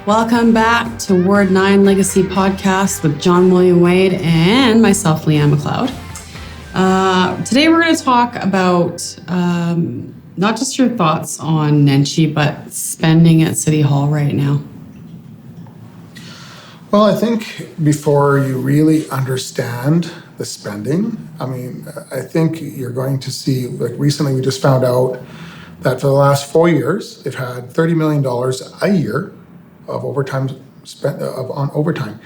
Welcome back to Ward 9 Legacy Podcast with John William Wade and myself, Leanne McLeod. Today we're going to talk about not just your thoughts on Nenshi, but spending at City Hall right now. Well, I think before you really understand the spending, I think you're going to see, like recently we just found out that for the last 4 years, they've had $30 million a year of overtime spent on overtime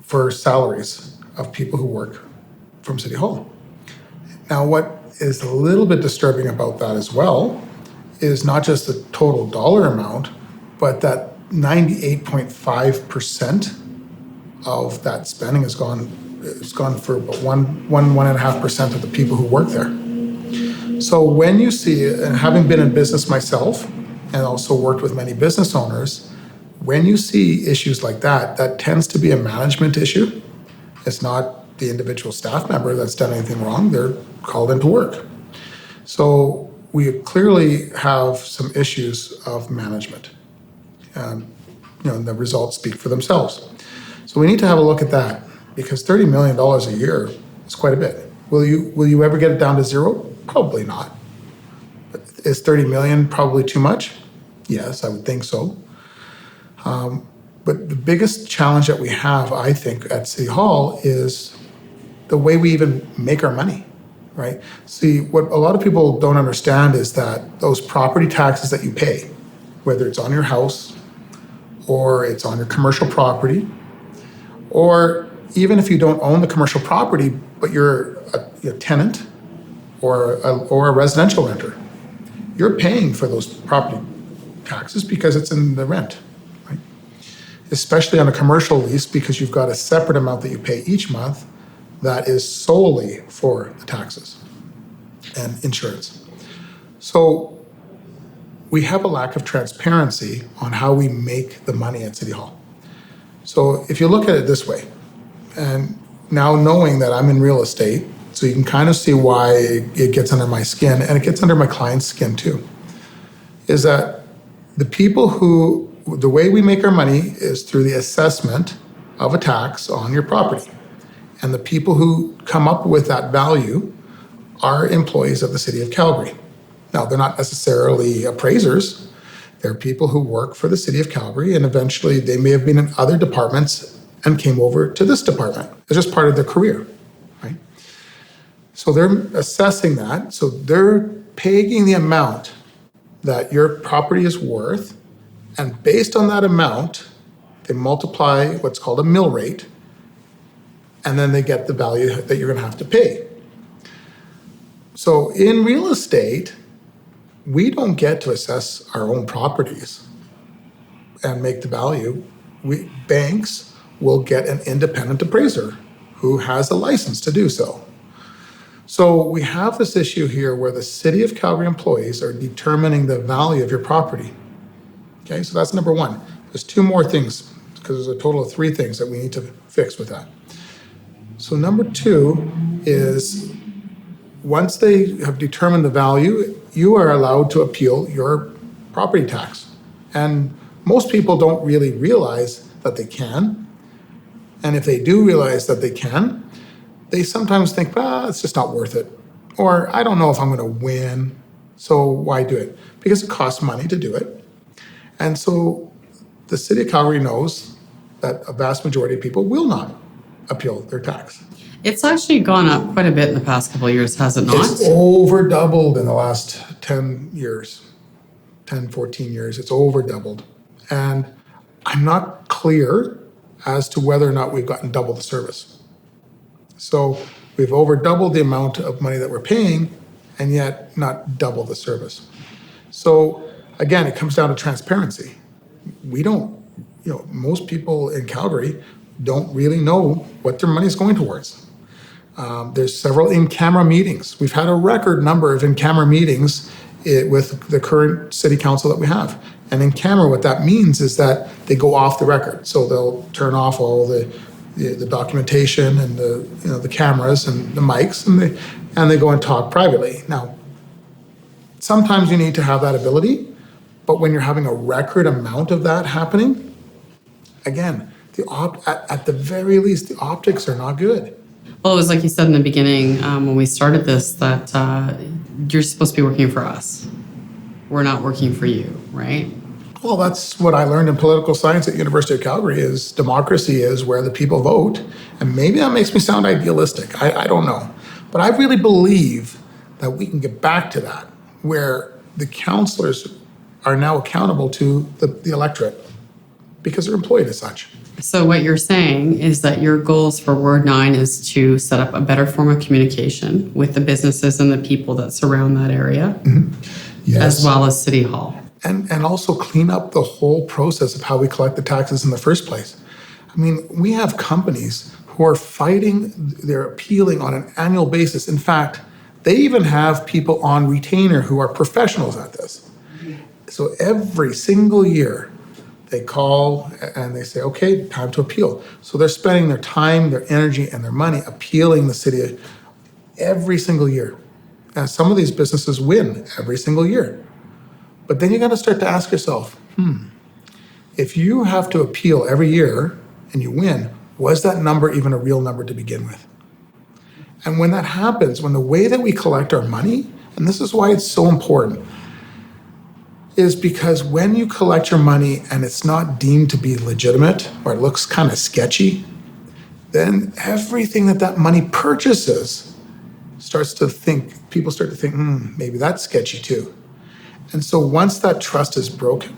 for salaries of people who work from City Hall. Now, what is a little bit disturbing about that as well is not just the total dollar amount, but that 98.5% of that spending has gone for about 1.5% of the people who work there. So when you see, and having been in business myself and also worked with many business owners, when you see issues like that, that tends to be a management issue. It's not the individual staff member that's done anything wrong. They're called into work. So we clearly have some issues of management. The results speak for themselves. So we need to have a look at that, because $30 million a year is quite a bit. Will you ever get it down to zero? Probably not. But is 30 million probably too much? Yes, I would think so. But the biggest challenge that we have, I think, at City Hall is the way we even make our money, right? See, what a lot of people don't understand is that those property taxes that you pay, whether it's on your house or it's on your commercial property, or even if you don't own the commercial property, but you're a tenant or a residential renter, you're paying for those property taxes because it's in the rent, right? Especially on a commercial lease, because you've got a separate amount that you pay each month that is solely for the taxes and insurance. So we have a lack of transparency on how we make the money at City Hall. So if you look at it this way, and now knowing that I'm in real estate, so you can kind of see why it gets under my skin, and it gets under my client's skin too, is that the way we make our money is through the assessment of a tax on your property. And the people who come up with that value are employees of the City of Calgary. Now, they're not necessarily appraisers. They're people who work for the City of Calgary, and eventually they may have been in other departments and came over to this department. It's just part of their career, right? So they're assessing that. So they're pegging the amount that your property is worth, and based on that amount, they multiply what's called a mill rate, and then they get the value that you're going to have to pay. So in real estate, we don't get to assess our own properties and make the value. Banks will get an independent appraiser who has a license to do so. So we have this issue here where the City of Calgary employees are determining the value of your property. Okay, so that's number one. There's two more things, because there's a total of three things that we need to fix with that. So number two is, once they have determined the value, you are allowed to appeal your property tax. And most people don't really realize that they can. And if they do realize that they can, they sometimes think, it's just not worth it. Or I don't know if I'm going to win, so why do it? Because it costs money to do it. And so the City of Calgary knows that a vast majority of people will not appeal their tax. It's actually gone up quite a bit in the past couple of years, has it not? It's over doubled in the last 10 years, 10, 14 years. It's over doubled. And I'm not clear as to whether or not we've gotten double the service. So we've over doubled the amount of money that we're paying, and yet not double the service. So again, it comes down to transparency. We don't, most people in Calgary don't really know what their money is going towards. There's several in-camera meetings. We've had a record number of in-camera meetings with the current city council that we have. And in camera, what that means is that they go off the record. So they'll turn off all the documentation and the cameras and the mics, and they go and talk privately. Now, sometimes you need to have that ability, but when you're having a record amount of that happening, again, at the very least, the optics are not good. Well, it was like you said in the beginning when we started this that you're supposed to be working for us. We're not working for you, right? Well, that's what I learned in political science at University of Calgary is democracy is where the people vote. And maybe that makes me sound idealistic. I don't know. But I really believe that we can get back to that, where the councillors are now accountable to the electorate because they're employed as such. So what you're saying is that your goals for Ward 9 is to set up a better form of communication with the businesses and the people that surround that area, Yes. as well as City Hall. And also clean up the whole process of how we collect the taxes in the first place. I mean, we have companies who are fighting, they're appealing on an annual basis. In fact, they even have people on retainer who are professionals at this. So every single year, they call and they say, okay, time to appeal. So they're spending their time, their energy, and their money appealing the city every single year. And some of these businesses win every single year. But then you got to start to ask yourself, if you have to appeal every year and you win, was that number even a real number to begin with? And when that happens, when the way that we collect our money, and this is why it's so important, is because when you collect your money and it's not deemed to be legitimate or it looks kind of sketchy, then everything that money purchases people start to think, maybe that's sketchy too. And so once that trust is broken,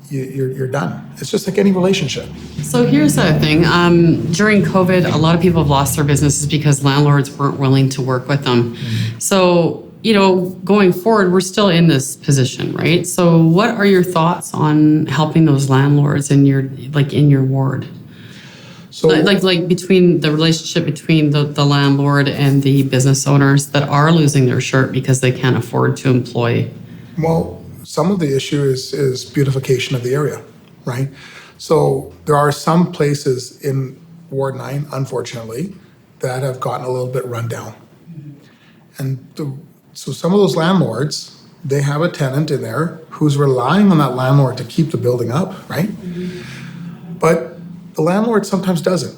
you're done. It's just like any relationship. So here's the thing. During COVID, a lot of people have lost their businesses because landlords weren't willing to work with them. So, going forward, we're still in this position, right? So what are your thoughts on helping those landlords in your ward? So like between the relationship between the landlord and the business owners that are losing their shirt because they can't afford to employ. Well, some of the issue is beautification of the area, right? So there are some places in Ward 9, unfortunately, that have gotten a little bit run down. And so some of those landlords, they have a tenant in there who's relying on that landlord to keep the building up, right? But the landlord sometimes doesn't,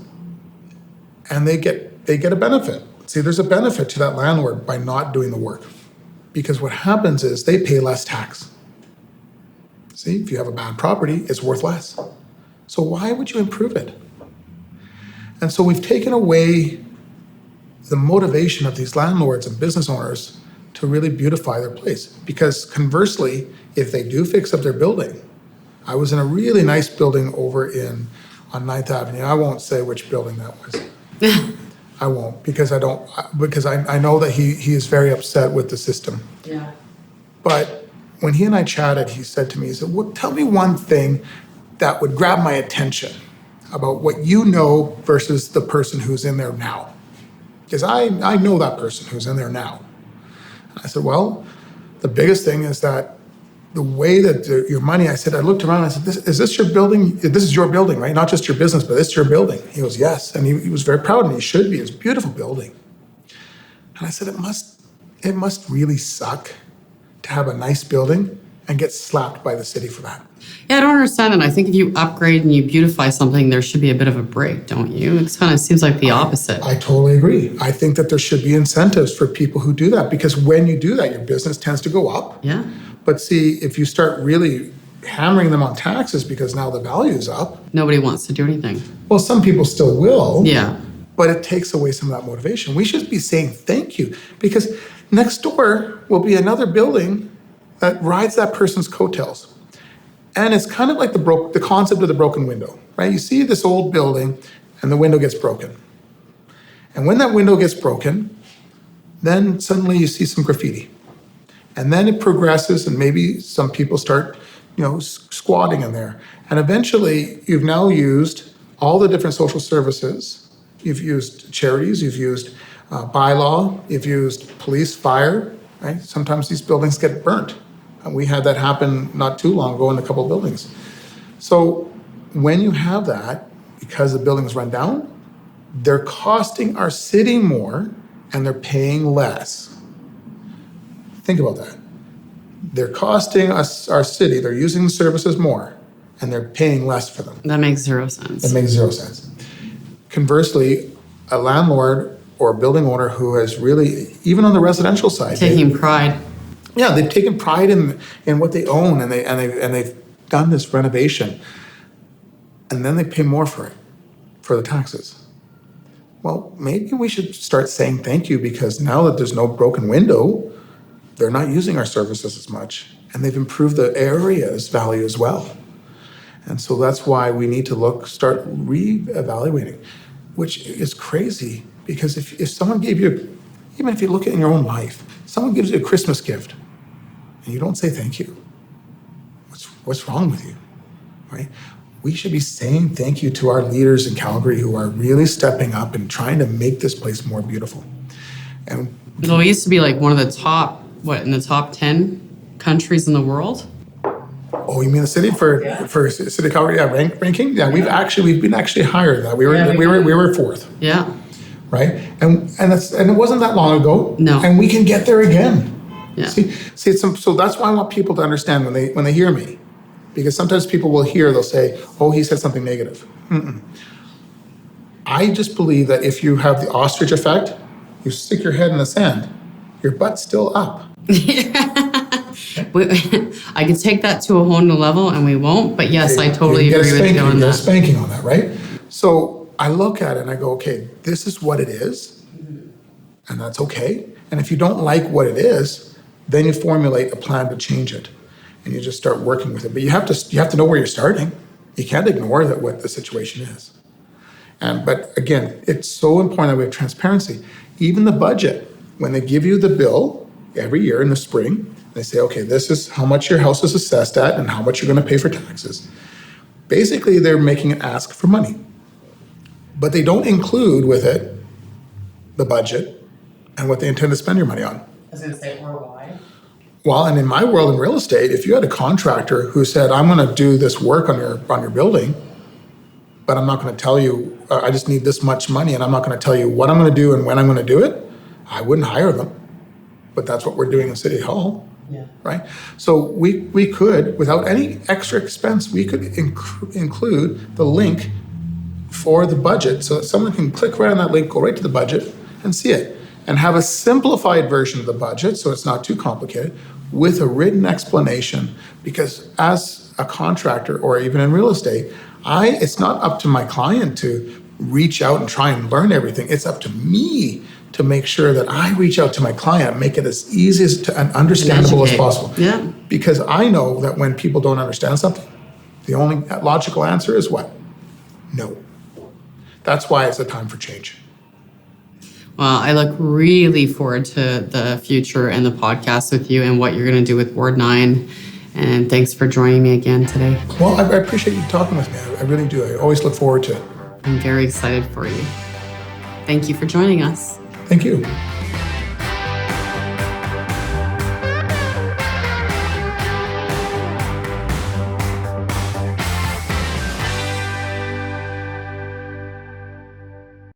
and they get a benefit. See, there's a benefit to that landlord by not doing the work, because what happens is they pay less tax. See, if you have a bad property, it's worth less. So why would you improve it? And so we've taken away the motivation of these landlords and business owners to really beautify their place, because conversely, if they do fix up their building, I was in a really nice building over on 9th Avenue. I won't say which building that was. I won't, because I know that he is very upset with the system. Yeah. But when he and I chatted, he said to me, he said, well, tell me one thing that would grab my attention about what you know versus the person who's in there now. Because I know that person who's in there now. I said, well, the biggest thing is that the way that your money, I looked around, I said, is this your building? This is your building, right? Not just your business, but it's your building. He goes, yes. And he was very proud, and he should be. It's a beautiful building. And I said, it must really suck to have a nice building and get slapped by the city for that. Yeah, I don't understand that. I think if you upgrade and you beautify something, there should be a bit of a break, don't you? It kind of seems like the opposite. I totally agree. I think that there should be incentives for people who do that, because when you do that, your business tends to go up. Yeah. But see, if you start really hammering them on taxes because now the value is up. Nobody wants to do anything. Well, some people still will. Yeah. But it takes away some of that motivation. We should be saying thank you, because next door will be another building that rides that person's coattails. And it's kind of like the concept of the broken window, right? You see this old building and the window gets broken. And when that window gets broken, then suddenly you see some graffiti. And then it progresses, and maybe some people start, squatting in there. And eventually, you've now used all the different social services. You've used charities, you've used bylaw, you've used police, fire, right? Sometimes these buildings get burnt. And we had that happen not too long ago in a couple of buildings. So when you have that, because the buildings run down, they're costing our city more and they're paying less. Think about that. They're costing us, our city, they're using the services more, and they're paying less for them. That makes zero sense. It makes zero sense. Conversely, a landlord or a building owner who has really, even on the residential side, Taking pride. yeah, they've taken pride in what they own, and they've done this renovation, and then they pay more for the taxes. Well, maybe we should start saying thank you, because now that there's no broken window, they're not using our services as much, and they've improved the area's value as well. And so that's why we need to start reevaluating, which is crazy, because if someone gave you, even if you look at in your own life, someone gives you a Christmas gift and you don't say thank you, what's wrong with you, right? We should be saying thank you to our leaders in Calgary who are really stepping up and trying to make this place more beautiful. And Well, we used to be like one of the top, in the top 10 countries in the world? oh, you mean the city for City of Calgary ranking? Yeah, we've been higher than that. We were fourth, Yeah. right? And it wasn't that long ago. No. And we can get there again. Yeah. See, so that's why I want people to understand when they hear me, because sometimes people they'll say, "Oh, he said something negative." I just believe that if you have the ostrich effect, you stick your head in the sand, your butt's still up. I could take that to a whole new level, and we won't. But yes, I totally agree with you on You get a that. spanking on that, right? So I look at it and I go, okay, this is what it is, and that's okay. And if you don't like what it is, then you formulate a plan to change it, and you just start working with it. But you have to know where you're starting. You can't ignore what the situation is. But again, it's so important that we have transparency. Even the budget, when they give you the bill every year in the spring, they say, okay, this is how much your house is assessed at and how much you're going to pay for taxes. Basically, they're making an ask for money. But they don't include with it the budget and what they intend to spend your money on. I was going to say, or why? Well, and in my world in real estate, if you had a contractor who said, I'm going to do this work on your building, but I'm not going to tell you, I just need this much money, and I'm not going to tell you what I'm going to do and when I'm going to do it, I wouldn't hire them. But that's what we're doing in City Hall. Yeah. Right? So we could, without any extra expense, we could include the link for the budget so that someone can click right on that link, go right to the budget and see it, and have a simplified version of the budget so it's not too complicated with a written explanation. Because as a contractor or even in real estate, it's not up to my client to reach out and try and learn everything. It's up to me to make sure that I reach out to my client, make it as easy and understandable as possible. Yeah. Because I know that when people don't understand something, the only logical answer is what? No. That's why it's a time for change. Well, I look really forward to the future and the podcast with you and what you're going to do with Ward 9. And thanks for joining me again today. Well, I appreciate you talking with me. I really do. I always look forward to it. I'm very excited for you. Thank you for joining us. Thank you.